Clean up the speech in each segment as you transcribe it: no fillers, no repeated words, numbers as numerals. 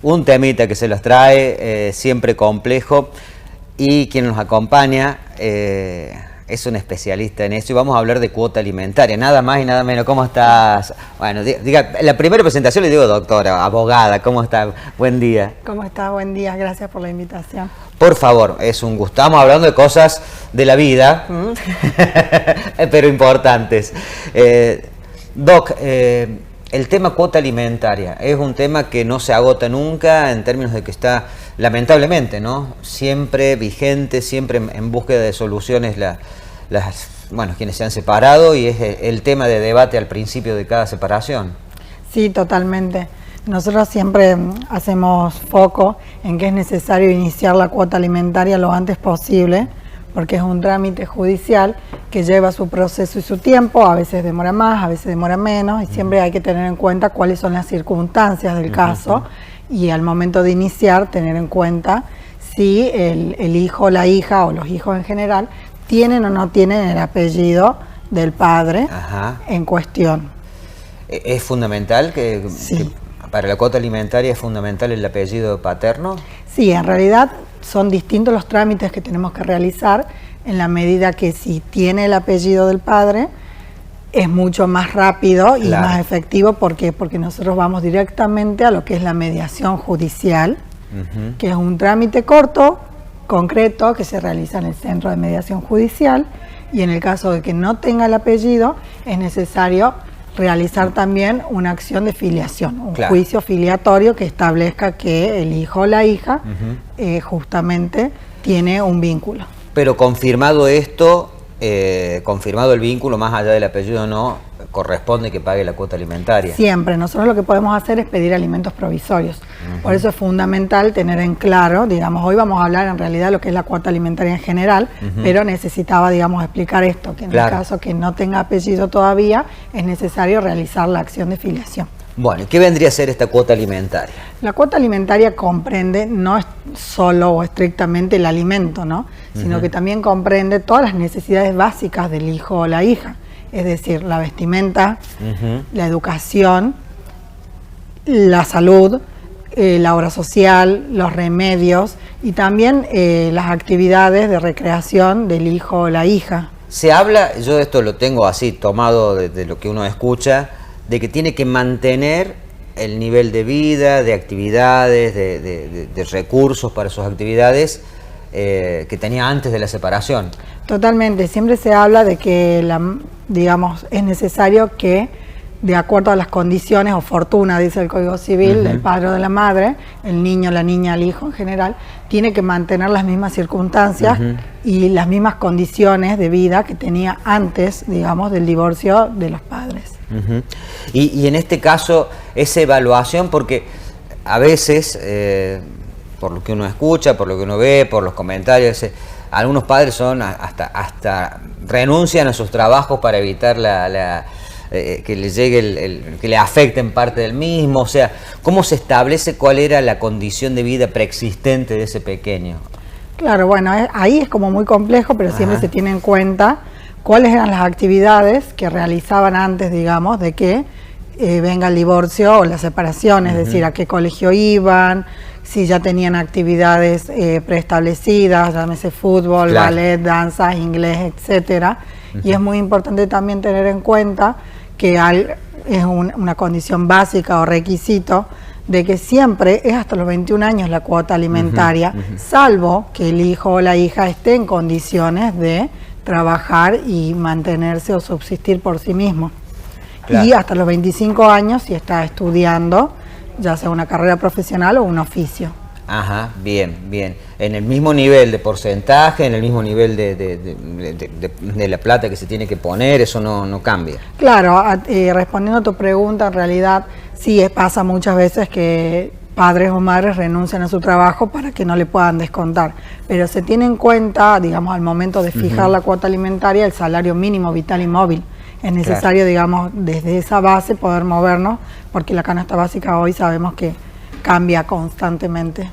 un temita que se los trae, siempre complejo, y quien nos acompaña es un especialista en eso, y vamos a hablar de cuota alimentaria, nada más y nada menos. ¿Cómo estás? Bueno, diga, la primera presentación le digo doctora, abogada, ¿cómo está? Buen día. ¿Cómo está? Buen día, gracias por la invitación. Por favor, es un gusto. Estamos hablando de cosas de la vida, pero importantes. Doc, el tema cuota alimentaria es un tema que no se agota nunca en términos de que está, lamentablemente, ¿no?, siempre vigente, siempre en búsqueda de soluciones bueno, quienes se han separado, y es el tema de debate al principio de cada separación. Sí, totalmente. Nosotros siempre hacemos foco en que es necesario iniciar la cuota alimentaria lo antes posible, porque es un trámite judicial que lleva su proceso y su tiempo, a veces demora más, a veces demora menos, y siempre hay que tener en cuenta cuáles son las circunstancias del caso, y al momento de iniciar tener en cuenta si el hijo, la hija o los hijos en general tienen o no tienen el apellido del padre en cuestión. ¿Es fundamental que para la cuota alimentaria es fundamental el apellido paterno? Sí, en realidad son distintos los trámites que tenemos que realizar, en la medida que si tiene el apellido del padre es mucho más rápido y más efectivo. ¿Por qué? Porque nosotros vamos directamente a lo que es la mediación judicial, que es un trámite corto, concreto, que se realiza en el centro de mediación judicial, y en el caso de que no tenga el apellido es necesario realizar también una acción de filiación, un juicio filiatorio que establezca que el hijo o la hija justamente tiene un vínculo. Pero confirmado esto, confirmado el vínculo, más allá del apellido no, corresponde que pague la cuota alimentaria. Siempre. Nosotros lo que podemos hacer es pedir alimentos provisorios. Por eso es fundamental tener en claro, digamos, hoy vamos a hablar en realidad de lo que es la cuota alimentaria en general, pero necesitaba, digamos, explicar esto, que en el caso que no tenga apellido todavía, es necesario realizar la acción de filiación. Bueno, ¿qué vendría a ser esta cuota alimentaria? La cuota alimentaria comprende, no es solo o estrictamente el alimento, ¿no?, sino que también comprende todas las necesidades básicas del hijo o la hija. Es decir, la vestimenta, la educación, la salud, la obra social, los remedios y también las actividades de recreación del hijo o la hija. Se habla, yo esto lo tengo así tomado de lo que uno escucha, de que tiene que mantener el nivel de vida, de actividades, de recursos para sus actividades que tenía antes de la separación. Totalmente, siempre se habla de que, digamos, es necesario que, de acuerdo a las condiciones o fortuna, dice el Código Civil, del padre o de la madre, el niño, la niña, el hijo en general, tiene que mantener las mismas circunstancias y las mismas condiciones de vida que tenía antes, digamos, del divorcio de los padres. Y en este caso, esa evaluación, porque a veces, por lo que uno escucha, por lo que uno ve, por los comentarios, algunos padres son hasta renuncian a sus trabajos para evitar que les llegue que le afecten parte del mismo. O sea, ¿cómo se establece cuál era la condición de vida preexistente de ese pequeño? Claro, bueno, ahí es como muy complejo, pero siempre se tiene en cuenta cuáles eran las actividades que realizaban antes, digamos, de que venga el divorcio o la separación, es decir, a qué colegio iban, si ya tenían actividades preestablecidas, llámese fútbol, ballet, danza, inglés, etcétera. Y es muy importante también tener en cuenta que es una condición básica o requisito de que siempre es hasta los 21 años la cuota alimentaria, salvo que el hijo o la hija esté en condiciones de trabajar y mantenerse o subsistir por sí mismo. Y hasta los 25 años si está estudiando, ya sea una carrera profesional o un oficio. Bien, bien. En el mismo nivel de porcentaje, en el mismo nivel de la plata que se tiene que poner, eso no cambia. Claro, respondiendo a tu pregunta, en realidad sí pasa muchas veces que padres o madres renuncian a su trabajo para que no le puedan descontar, pero se tiene en cuenta, digamos, al momento de fijar la cuota alimentaria, el salario mínimo vital y móvil. Es necesario, digamos, desde esa base poder movernos, porque la canasta básica hoy sabemos que cambia constantemente.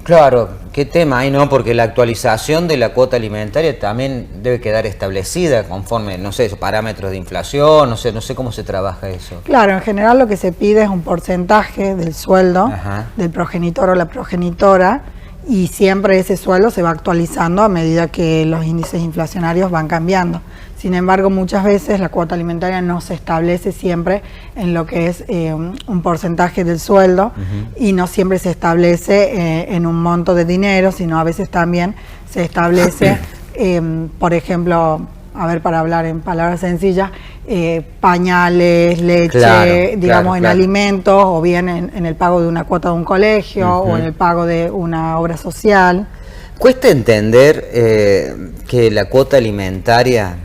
Claro, qué tema hay, ¿no? Porque la actualización de la cuota alimentaria también debe quedar establecida conforme, no sé, esos parámetros de inflación, no sé cómo se trabaja eso. Claro, en general lo que se pide es un porcentaje del sueldo del progenitor o la progenitora, y siempre ese sueldo se va actualizando a medida que los índices inflacionarios van cambiando. Sin embargo, muchas veces la cuota alimentaria no se establece siempre en lo que es un porcentaje del sueldo, y no siempre se establece en un monto de dinero, sino a veces también se establece, por ejemplo, a ver, para hablar en palabras sencillas, pañales, leche, digamos, en alimentos, o bien en el pago de una cuota de un colegio, o en el pago de una obra social. Cuesta entender que la cuota alimentaria,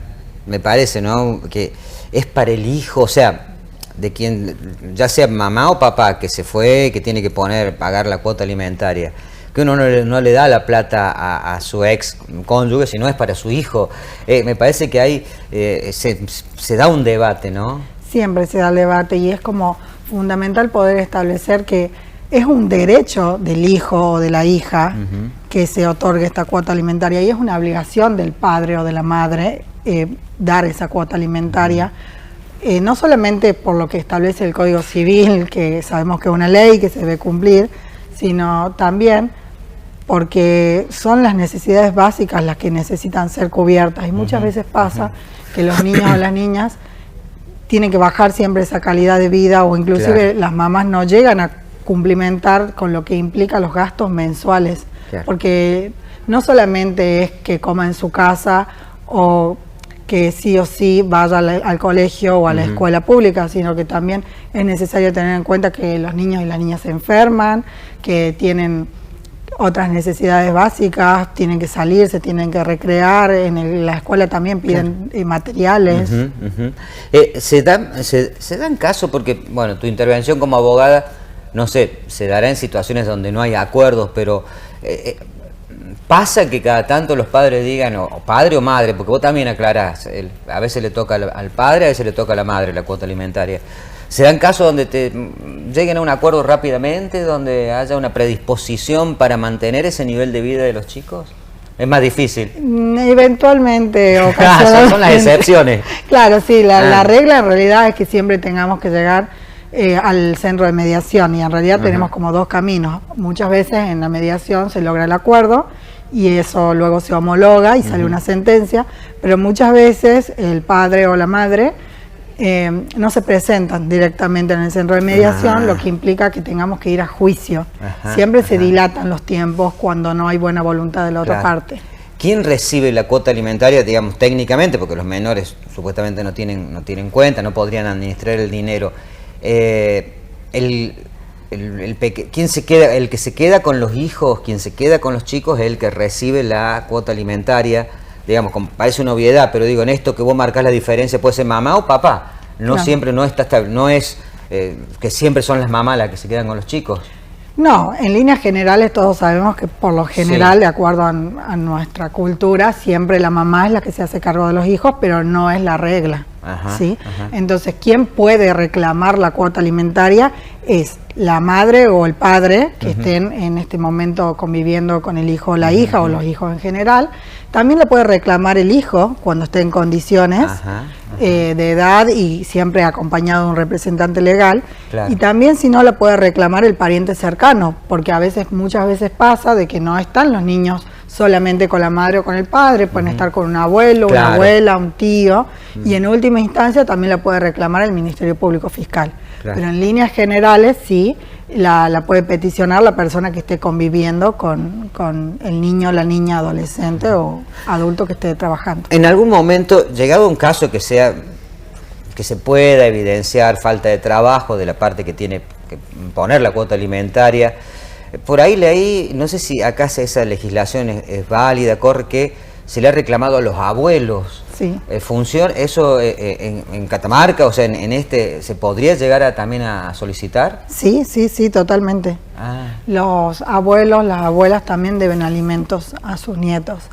me parece, ¿no?, que es para el hijo, o sea, de quien, ya sea mamá o papá, que se fue, que tiene que pagar la cuota alimentaria, que uno no le da la plata a su ex cónyuge, sino es para su hijo. Me parece que hay se da un debate, ¿no? Siempre se da el debate, y es como fundamental poder establecer que es un derecho del hijo o de la hija que se otorgue esta cuota alimentaria, y es una obligación del padre o de la madre dar esa cuota alimentaria, no solamente por lo que establece el Código Civil, que sabemos que es una ley que se debe cumplir, sino también porque son las necesidades básicas las que necesitan ser cubiertas, y muchas veces pasa que los niños o las niñas tienen que bajar siempre esa calidad de vida, o inclusive las mamás no llegan a cumplimentar con lo que implica los gastos mensuales, porque no solamente es que coma en su casa o que sí o sí vaya al colegio o a la escuela pública, sino que también es necesario tener en cuenta que los niños y las niñas se enferman, que tienen otras necesidades básicas, tienen que salir, se tienen que recrear, en la escuela también piden materiales. Se dan casos, porque, bueno, tu intervención como abogada, no sé, se dará en situaciones donde no hay acuerdos, pero pasa que cada tanto los padres digan, o padre o madre, porque vos también aclarás, a veces le toca al padre, a veces le toca a la madre la cuota alimentaria. ¿Se dan casos donde lleguen a un acuerdo rápidamente, donde haya una predisposición para mantener ese nivel de vida de los chicos? Es más difícil. Eventualmente, ocasionalmente. Son las excepciones. Claro, sí, la regla en realidad es que siempre tengamos que llegar al centro de mediación, y en realidad tenemos como dos caminos. Muchas veces en la mediación se logra el acuerdo y eso luego se homologa y sale una sentencia, pero muchas veces el padre o la madre no se presentan directamente en el centro de mediación, lo que implica que tengamos que ir a juicio. Siempre se dilatan los tiempos cuando no hay buena voluntad de la otra parte. ¿Quién recibe la cuota alimentaria, digamos, técnicamente? Porque los menores supuestamente no tienen cuenta, no podrían administrar el dinero. ¿Quién se queda? El que se queda con los hijos, quien se queda con los chicos, es el que recibe la cuota alimentaria. Digamos, parece una obviedad, pero digo, en esto que vos marcás la diferencia, puede ser mamá o papá. No siempre, no es que siempre son las mamás las que se quedan con los chicos. No, en líneas generales todos sabemos que por lo general, de acuerdo a nuestra cultura, siempre la mamá es la que se hace cargo de los hijos, pero no es la regla. ¿Sí? Entonces, quien puede reclamar la cuota alimentaria es la madre o el padre que estén en este momento conviviendo con el hijo o la hija, o los hijos en general. También la puede reclamar el hijo cuando esté en condiciones de edad, y siempre acompañado de un representante legal. Y también, si no, la puede reclamar el pariente cercano, porque muchas veces pasa de que no están los niños solamente con la madre o con el padre, pueden estar con un abuelo, una abuela, un tío, y en última instancia también la puede reclamar el Ministerio Público Fiscal. Pero en líneas generales sí, la puede peticionar la persona que esté conviviendo con el niño, la niña, adolescente o adulto que esté trabajando. En algún momento, llegado a un caso que se pueda evidenciar falta de trabajo de la parte que tiene que poner la cuota alimentaria, por ahí leí, no sé si acá esa legislación es válida, corre, que se le ha reclamado a los abuelos. Sí. ¿Funciona eso en Catamarca? O sea, ¿se podría llegar también a solicitar? Sí, totalmente. Los abuelos, las abuelas también deben alimentos a sus nietos.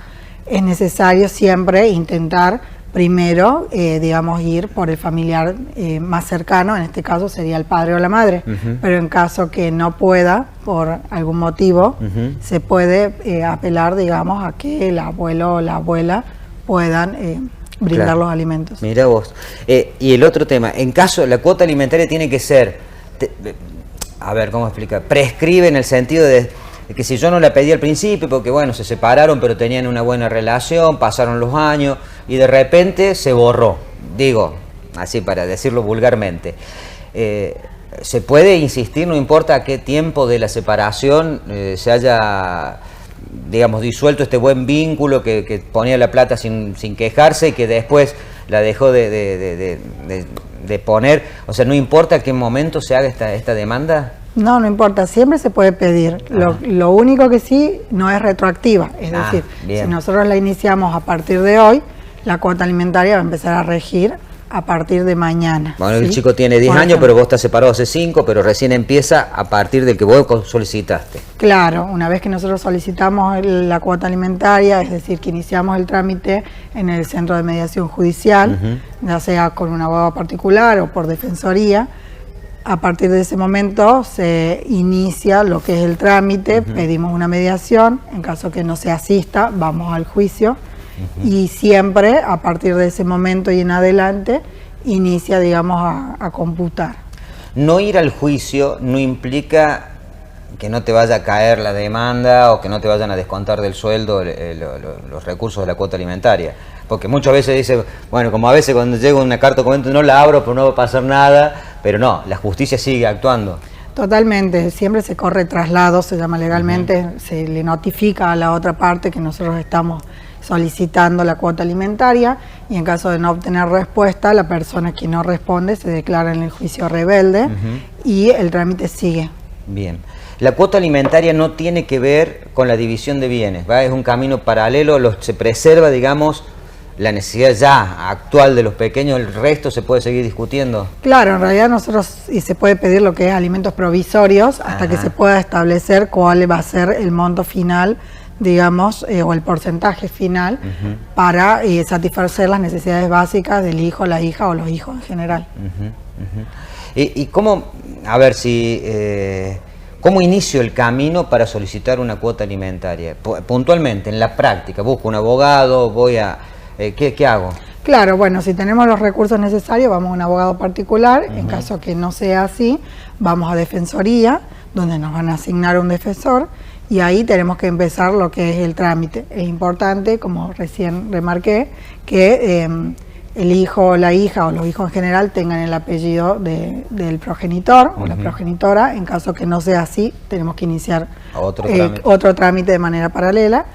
Es necesario siempre intentar primero, digamos, ir por el familiar más cercano, en este caso sería el padre o la madre, pero en caso que no pueda, por algún motivo, se puede apelar, digamos, a que el abuelo o la abuela puedan brindar los alimentos. Mira vos. Y el otro tema, en caso, la cuota alimentaria tiene que ser, a ver, ¿cómo explicar? Prescribe en el sentido de que si yo no la pedí al principio, porque bueno, se separaron, pero tenían una buena relación, pasaron los años y de repente se borró, digo, así para decirlo vulgarmente. Se puede insistir, no importa a qué tiempo de la separación se haya, digamos, disuelto este buen vínculo que ponía la plata sin quejarse y que después la dejó de poner, o sea, no importa a qué momento se haga esta demanda. No, no importa, siempre se puede pedir. Lo único que sí no es retroactiva, es decir, bien. Si nosotros la iniciamos a partir de hoy, la cuota alimentaria va a empezar a regir a partir de mañana. Bueno, ¿sí? el chico tiene 10 años, pero vos estás separado hace 5, pero recién empieza a partir del que vos solicitaste. Claro, una vez que nosotros solicitamos la cuota alimentaria, es decir, que iniciamos el trámite en el centro de mediación judicial, ya sea con un abogado particular o por defensoría, a partir de ese momento se inicia lo que es el trámite, pedimos una mediación, en caso que no se asista, vamos al juicio y siempre a partir de ese momento y en adelante inicia, digamos, a computar. No ir al juicio no implica que no te vaya a caer la demanda o que no te vayan a descontar del sueldo los recursos de la cuota alimentaria. Porque muchas veces dice, bueno, como a veces cuando llega una carta o documento no la abro, pero no va a pasar nada, pero no, la justicia sigue actuando. Totalmente, siempre se corre traslado, se llama legalmente, se le notifica a la otra parte que nosotros estamos solicitando la cuota alimentaria y en caso de no obtener respuesta, la persona que no responde se declara en el juicio rebelde y el trámite sigue. Bien. La cuota alimentaria no tiene que ver con la división de bienes, ¿va? Es un camino paralelo, se preserva, digamos, la necesidad ya actual de los pequeños, el resto se puede seguir discutiendo. Claro, en realidad nosotros se puede pedir lo que es alimentos provisorios hasta que se pueda establecer cuál va a ser el monto final, digamos, o el porcentaje final para satisfacer las necesidades básicas del hijo, la hija o los hijos en general. ¿Y cómo, a ver si, cómo inicio el camino para solicitar una cuota alimentaria? Puntualmente, en la práctica, busco un abogado, voy a... ¿qué hago? Claro, bueno, si tenemos los recursos necesarios, vamos a un abogado particular. En caso que no sea así, vamos a defensoría, donde nos van a asignar un defensor, y ahí tenemos que empezar lo que es el trámite. Es importante, como recién remarqué, que el hijo o la hija o los hijos en general tengan el apellido del progenitor o la progenitora. En caso que no sea así, tenemos que iniciar otro trámite de manera paralela,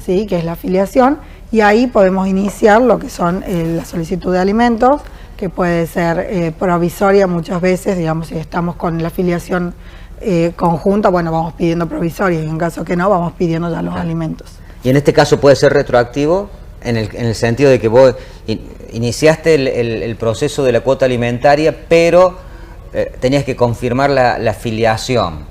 ¿sí? Que es la afiliación. Y ahí podemos iniciar lo que son la solicitud de alimentos, que puede ser provisoria muchas veces, digamos, si estamos con la afiliación conjunta, bueno, vamos pidiendo provisoria, y en caso que no, vamos pidiendo ya los alimentos. ¿Y en este caso puede ser retroactivo? En el sentido de que vos iniciaste el proceso de la cuota alimentaria, pero tenías que confirmar la afiliación,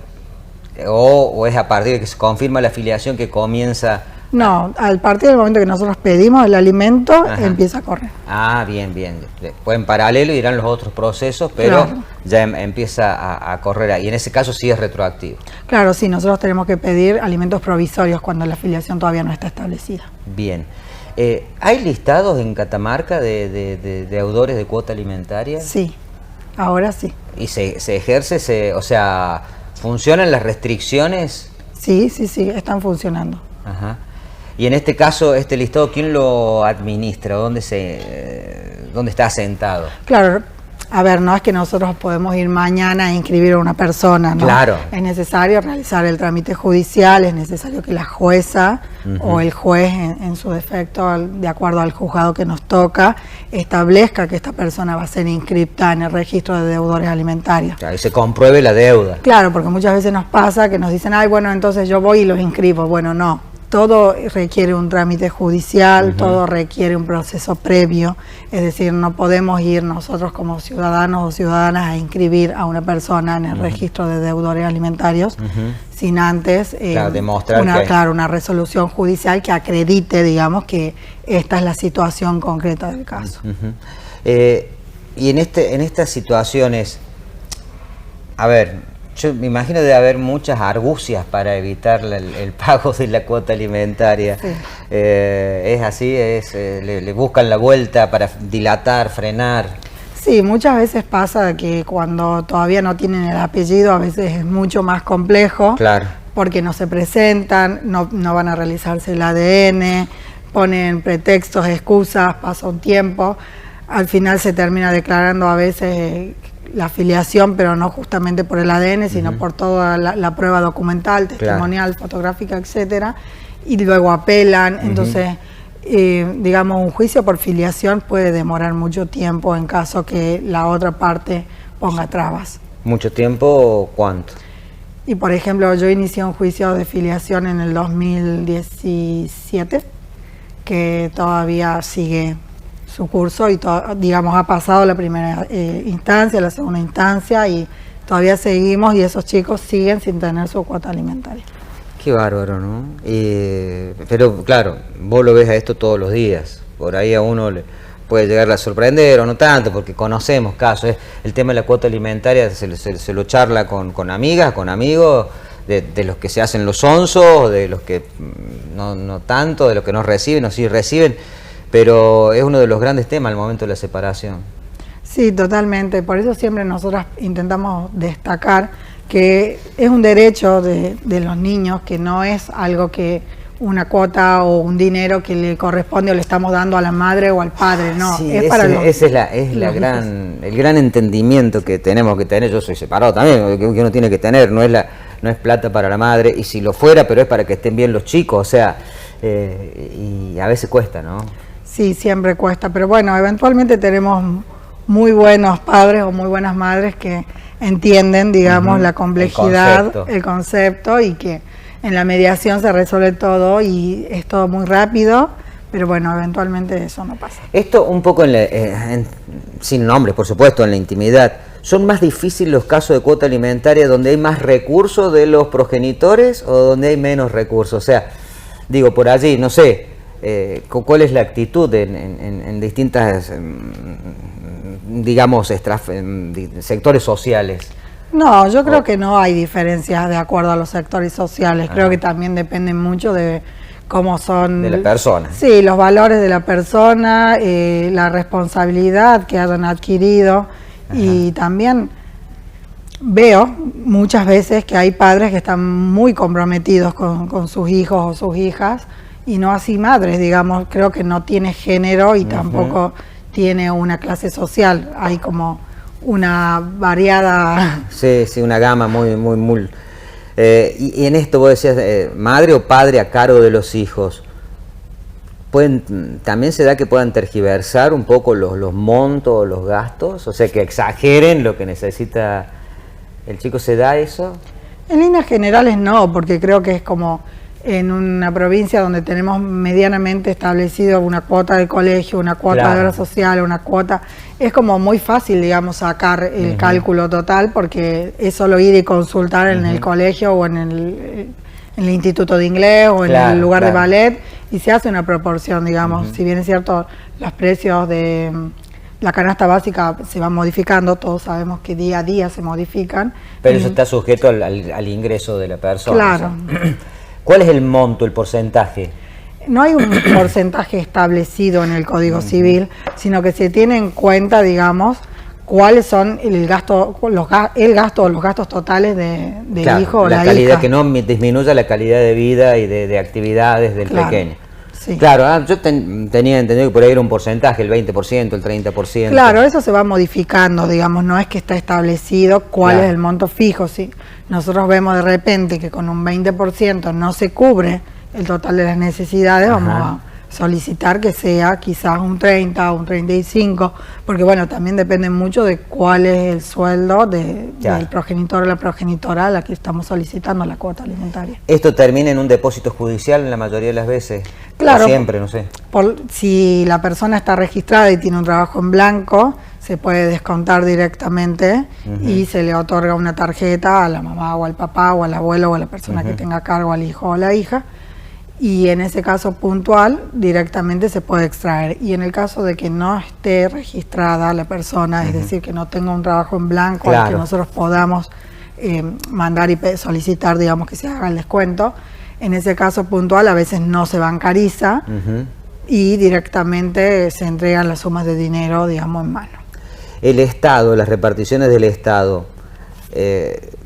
o es a partir de que se confirma la afiliación que comienza... No, al partir del momento que nosotros pedimos el alimento, empieza a correr. Ah, bien, bien. Después en paralelo irán los otros procesos, pero claro, ya empieza a correr ahí. En ese caso sí es retroactivo. Claro, sí, nosotros tenemos que pedir alimentos provisorios cuando la afiliación todavía no está establecida. Bien. ¿Hay listados en Catamarca de deudores de cuota alimentaria? Sí, ahora sí. ¿Y se ejerce, o sea, funcionan las restricciones? Sí, están funcionando. Ajá. Y en este caso, este listado, ¿quién lo administra? ¿Dónde está asentado? Claro, a ver, no es que nosotros podemos ir mañana a inscribir a una persona, ¿no? Claro. Es necesario realizar el trámite judicial, es necesario que la jueza o el juez, en su defecto, de acuerdo al juzgado que nos toca, establezca que esta persona va a ser inscripta en el registro de deudores alimentarios. Claro, y se compruebe la deuda. Claro, porque muchas veces nos pasa que nos dicen, ay, bueno, entonces yo voy y los inscribo. Bueno, no. Todo requiere un trámite judicial, todo requiere un proceso previo, es decir, no podemos ir nosotros como ciudadanos o ciudadanas a inscribir a una persona en el registro de deudores alimentarios sin antes demostrar una resolución judicial que acredite, digamos, que esta es la situación concreta del caso. Y en estas situaciones, a ver, yo me imagino de haber muchas argucias para evitar el pago de la cuota alimentaria. Sí. ¿Es así? ¿Le buscan la vuelta para dilatar, frenar? Sí, muchas veces pasa que cuando todavía no tienen el apellido, a veces es mucho más complejo. Claro. Porque no se presentan, no van a realizarse el ADN, ponen pretextos, excusas, pasa un tiempo. Al final se termina declarando a veces la afiliación, pero no justamente por el ADN, sino por toda la prueba documental, testimonial, fotográfica, etcétera, y luego apelan. Entonces, digamos, un juicio por filiación puede demorar mucho tiempo en caso que la otra parte ponga trabas. ¿Mucho tiempo? ¿Cuánto? Y por ejemplo, yo inicié un juicio de filiación en el 2017, que todavía sigue su curso y digamos ha pasado la primera instancia, la segunda instancia y todavía seguimos y esos chicos siguen sin tener su cuota alimentaria. Qué bárbaro, ¿no? Pero claro, vos lo ves a esto todos los días, por ahí a uno le puede llegar a sorprender o no tanto, porque conocemos casos. El tema de la cuota alimentaria se lo charla con amigas, con amigos, de los que se hacen los sonsos, de los que no tanto, de los que no reciben o sí reciben, pero es uno de los grandes temas al momento de la separación. Sí, totalmente. Por eso siempre nosotras intentamos destacar que es un derecho de los niños, que no es algo que una cuota o un dinero que le corresponde o le estamos dando a la madre o al padre, no, sí, es para los ese es el gran entendimiento que tenemos que tener. Yo soy separado también, que uno tiene que tener, no es plata para la madre, y si lo fuera, pero es para que estén bien los chicos, o sea, y a veces cuesta, ¿no? Sí, siempre cuesta, pero bueno, eventualmente tenemos muy buenos padres o muy buenas madres que entienden, digamos, la complejidad, el concepto, y que en la mediación se resuelve todo y es todo muy rápido, pero bueno, eventualmente eso no pasa. Esto un poco, sin nombres, por supuesto, en la intimidad, ¿son más difíciles los casos de cuota alimentaria donde hay más recursos de los progenitores o donde hay menos recursos? O sea, digo, por allí, no sé, ¿cuál es la actitud en distintas, digamos, sectores sociales? No, yo creo que no hay diferencias de acuerdo a los sectores sociales. Creo que también depende mucho de cómo son... De la persona. Sí, los valores de la persona, la responsabilidad que hayan adquirido. Y también veo muchas veces que hay padres que están muy comprometidos con sus hijos o sus hijas y no así madres, digamos. Creo que no tiene género y tampoco tiene una clase social. Hay como una variada... Sí, una gama muy... y en esto vos decías, madre o padre a cargo de los hijos, también se da que puedan tergiversar un poco los montos, los gastos, o sea, que exageren lo que necesita el chico. ¿Se da eso? En líneas generales no, porque creo que es como en una provincia donde tenemos medianamente establecido una cuota de colegio, una cuota de obra social, una cuota, es como muy fácil, digamos, sacar el cálculo total, porque es solo ir y consultar en el colegio o en el instituto de inglés o en el lugar de ballet, y se hace una proporción, digamos. Si bien es cierto, los precios de la canasta básica se van modificando, todos sabemos que día a día se modifican. Pero eso está sujeto al ingreso de la persona. Claro. O sea, ¿cuál es el monto, el porcentaje? No hay un porcentaje establecido en el Código Civil, sino que se tiene en cuenta, digamos, cuáles son el gasto o los gastos totales del hijo o la calidad, hija. Que no disminuya la calidad de vida y de actividades del pequeño. Sí. Claro, yo tenía entendido que por ahí era un porcentaje, el 20%, el 30%. Claro, eso se va modificando, digamos, no es que está establecido cuál es el monto fijo. ¿Sí? Nosotros vemos de repente que con un 20% no se cubre el total de las necesidades, solicitar que sea quizás un 30 o un 35, porque bueno, también depende mucho de cuál es el sueldo del progenitor o la progenitora a la que estamos solicitando la cuota alimentaria. ¿Esto termina en un depósito judicial en la mayoría de las veces? Claro. O siempre, no sé. Si la persona está registrada y tiene un trabajo en blanco, se puede descontar directamente y se le otorga una tarjeta a la mamá o al papá o al abuelo o a la persona que tenga a cargo, al hijo o a la hija. Y en ese caso puntual directamente se puede extraer. Y en el caso de que no esté registrada la persona, es decir, que no tenga un trabajo en blanco al que nosotros podamos mandar y solicitar, digamos, que se haga el descuento, en ese caso puntual a veces no se bancariza y directamente se entregan las sumas de dinero, digamos, en mano. El Estado, las reparticiones del Estado,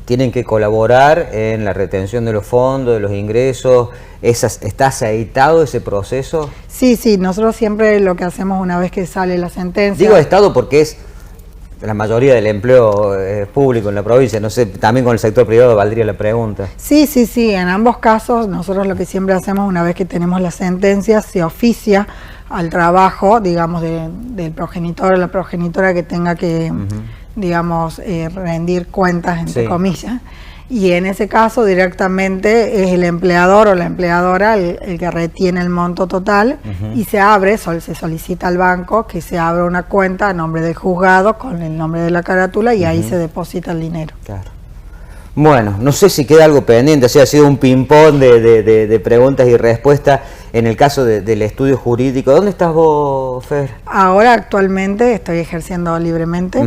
tienen que colaborar en la retención de los fondos, de los ingresos. ¿Está aceitado ese proceso? Sí, sí, nosotros siempre lo que hacemos una vez que sale la sentencia... Digo Estado porque es la mayoría del empleo público en la provincia, no sé, también con el sector privado valdría la pregunta. Sí, sí, sí, en ambos casos nosotros lo que siempre hacemos una vez que tenemos la sentencia, se oficia al trabajo, digamos, del progenitor o la progenitora que tenga que, digamos, rendir cuentas, entre comillas, y en ese caso directamente es el empleador o la empleadora el que retiene el monto total y se abre, se solicita al banco que se abra una cuenta a nombre del juzgado con el nombre de la carátula y ahí se deposita el dinero. Claro. Bueno, no sé si queda algo pendiente, ha sido un ping-pong de preguntas y respuestas en el caso del estudio jurídico. ¿Dónde estás vos, Fer? Ahora actualmente estoy ejerciendo libremente,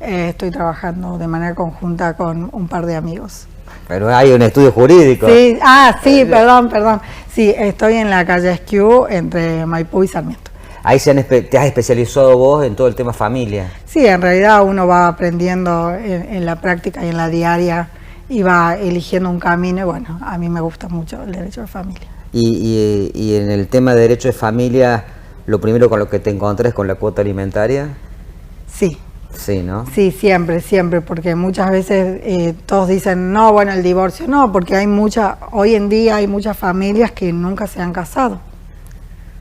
estoy trabajando de manera conjunta con un par de amigos. Pero hay un estudio jurídico. Sí, sí, perdón. Sí, estoy en la calle Esquiú entre Maipú y Sarmiento. Ahí te has especializado vos en todo el tema familia. Sí, en realidad uno va aprendiendo en la práctica y en la diaria y va eligiendo un camino y bueno, a mí me gusta mucho el derecho de familia. Y en el tema de derecho de familia, ¿lo primero con lo que te encontrás es con la cuota alimentaria? Sí. Sí, ¿no? Sí, siempre, porque muchas veces todos dicen, no, bueno, el divorcio, no, porque hoy en día hay muchas familias que nunca se han casado.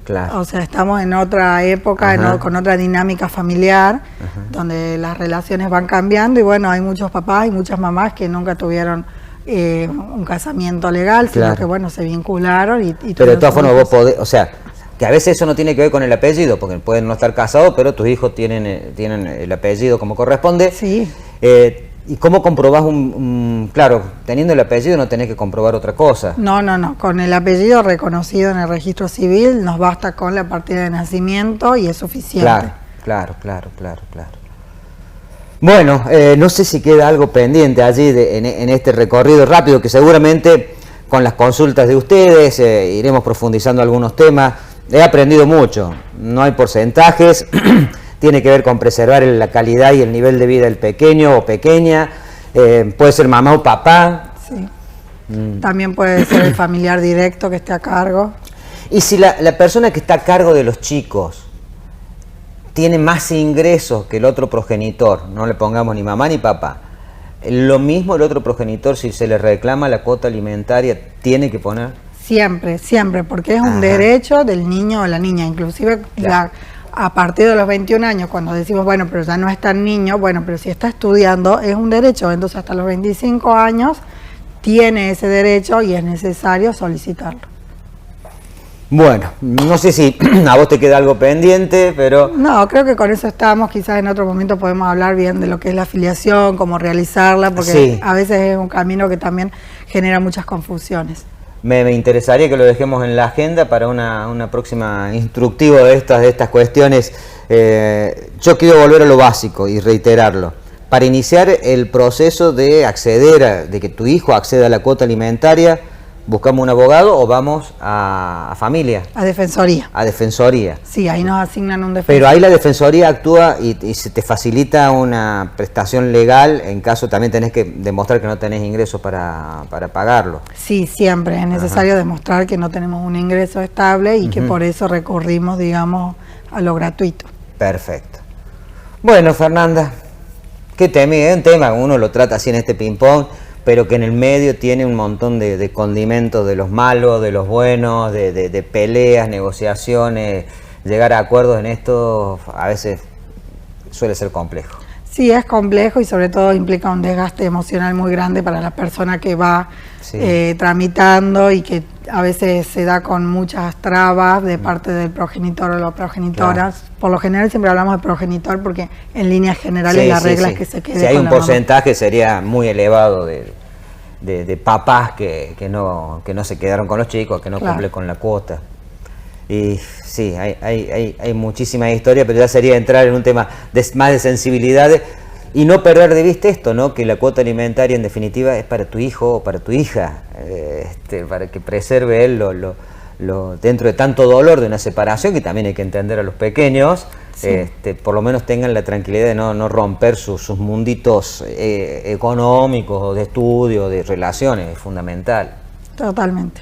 Claro. O sea, estamos en otra época, con otra dinámica familiar, donde las relaciones van cambiando y bueno, hay muchos papás y muchas mamás que nunca tuvieron un casamiento legal, sino que bueno, se vincularon pero de todas formas vos podés, o sea, que a veces eso no tiene que ver con el apellido, porque pueden no estar casados, pero tus hijos tienen el apellido como corresponde. Sí. ¿Y cómo comprobás claro, teniendo el apellido no tenés que comprobar otra cosa? No, con el apellido reconocido en el registro civil nos basta con la partida de nacimiento y es suficiente. Claro. Bueno, no sé si queda algo pendiente allí en este recorrido rápido, que seguramente con las consultas de ustedes iremos profundizando algunos temas. He aprendido mucho, no hay porcentajes, tiene que ver con preservar la calidad y el nivel de vida del pequeño o pequeña, puede ser mamá o papá. Sí. También puede ser el familiar directo que esté a cargo. Y si la persona que está a cargo de los chicos tiene más ingresos que el otro progenitor, no le pongamos ni mamá ni papá, lo mismo el otro progenitor, si se le reclama la cuota alimentaria, tiene que poner. Siempre, porque es un derecho del niño o la niña, inclusive a partir de los 21 años, cuando decimos, bueno, pero ya no es tan niño, bueno, pero si está estudiando es un derecho, entonces hasta los 25 años tiene ese derecho y es necesario solicitarlo. Bueno, no sé si a vos te queda algo pendiente, pero... No, creo que con eso estamos, quizás en otro momento podemos hablar bien de lo que es la afiliación, cómo realizarla, porque a veces es un camino que también genera muchas confusiones. Me interesaría que lo dejemos en la agenda para una próxima instructivo de estas cuestiones. Yo quiero volver a lo básico y reiterarlo. Para iniciar el proceso de acceder, de que tu hijo acceda a la cuota alimentaria, ¿buscamos un abogado o vamos a familia? A defensoría. A defensoría. Sí, ahí nos asignan un defensor. Pero ahí la defensoría actúa y se te facilita una prestación legal, en caso también tenés que demostrar que no tenés ingresos para pagarlo. Sí, siempre es necesario demostrar que no tenemos un ingreso estable y que por eso recurrimos, digamos, a lo gratuito. Perfecto. Bueno, Fernanda, qué tema, un tema, uno lo trata así en este ping-pong, pero que en el medio tiene un montón de condimentos de los malos, de los buenos, de peleas, negociaciones. Llegar a acuerdos en esto a veces suele ser complejo. Sí, es complejo y sobre todo implica un desgaste emocional muy grande para la persona que va tramitando, y que a veces se da con muchas trabas de parte del progenitor o la progenitora. Claro. Por lo general siempre hablamos de progenitor porque en líneas generales la regla es que se quede. Si hay con un porcentaje mamá, sería muy elevado de papás que no se quedaron con los chicos, que no cumplen con la cuota. Y sí, hay muchísimas historias, pero ya sería entrar en un tema más de sensibilidad y no perder de vista esto, ¿no? Que la cuota alimentaria en definitiva es para tu hijo o para tu hija, para que preserve él dentro de tanto dolor de una separación, que también hay que entender a los pequeños, por lo menos tengan la tranquilidad de no romper sus munditos económicos o de estudio, de relaciones, es fundamental. Totalmente.